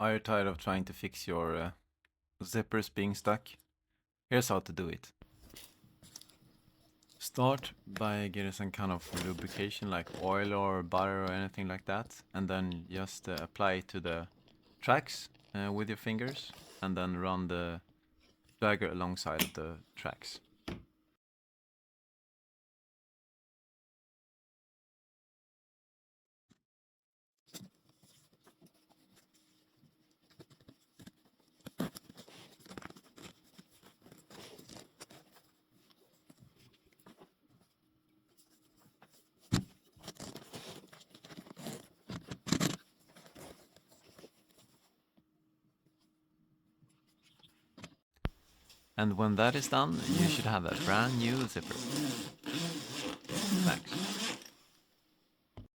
Are you tired of trying to fix your zippers being stuck? Here's how to do it. Start by getting some kind of lubrication like oil or butter or anything like that, and then just apply it to the tracks with your fingers, and then run the dragger alongside of the tracks. And when that is done, you should have a brand new zipper.